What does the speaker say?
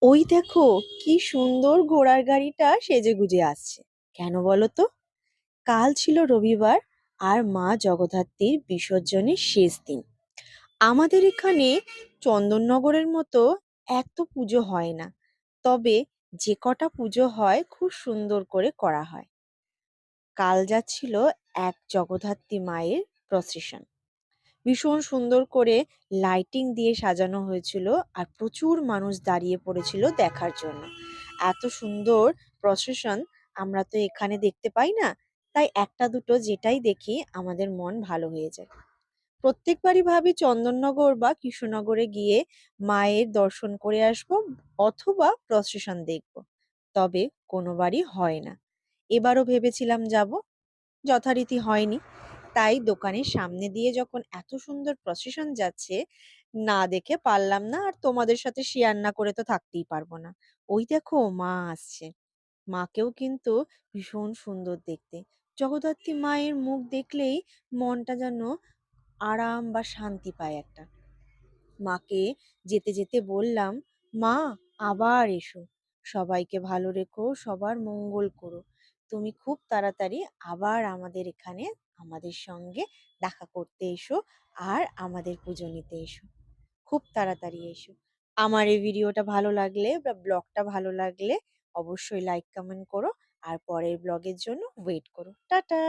ওই দেখো, কি সুন্দর ঘোড়ার গাড়িটা সেজেগুজে আসছে। কেন বলো তো? কাল ছিল রবিবার, আর মা জগদ্ধাত্রীর বিসর্জনের শেষ দিন। আমাদের এখানে চন্দননগরের মতো এত পুজো হয় না, তবে যে কটা পুজো হয় খুব সুন্দর করে করা হয়। কাল যাচ্ছিল এক জগদ্ধাত্রী মায়ের প্রসেশন। ভীষণ সুন্দর করে লাইটিং দিয়ে সাজানো হয়েছিল, আর প্রচুর মানুষ দাঁড়িয়ে পড়েছিল দেখার জন্য। এত সুন্দর প্রসেশন আমরা তো এখানে দেখতে পাই না, তাই একটা দুটো যেটাই দেখি আমাদের মন ভালো হয়ে যায়। প্রত্যেকবারই ভাবি চন্দননগর বা কৃষ্ণনগরে গিয়ে মায়ের দর্শন করে আসবো, অথবা প্রসেশন দেখব। তবে কোনোবারই হয় না। এবারও ভেবেছিলাম যাব, যথারীতি হয়নি। তাই দোকানের সামনে দিয়ে যখন এত সুন্দর প্রসেশন যাচ্ছে, না দেখে পারলাম না, আর তোমাদের সাথে শেয়ার না করে তো থাকতেই পারবো না। ওই দেখো, মা আসছে। মাকেও কিন্তু ভীষণ সুন্দর দেখতে। জগদ্ধাত্রী মায়ের মুখ দেখলেই মনটা যেন আরাম বা শান্তি পায় একটা। মাকে যেতে যেতে বললাম, মা, আবার এসো। সবাইকে ভালো রেখো, সবার মঙ্গল করো। তুমি খুব তাড়াতাড়ি আবার আমাদের এখানে আমাদের সঙ্গে দেখা করতে এসো, আর আমাদের পুজো নিতে এসো। খুব তাড়াতাড়ি এসো। আমার এই ভিডিওটা ভালো লাগলে বা ব্লগটা ভালো লাগলে অবশ্যই লাইক কমেন্ট করো, আর পরের ব্লগের জন্য ওয়েট করো। টাটা।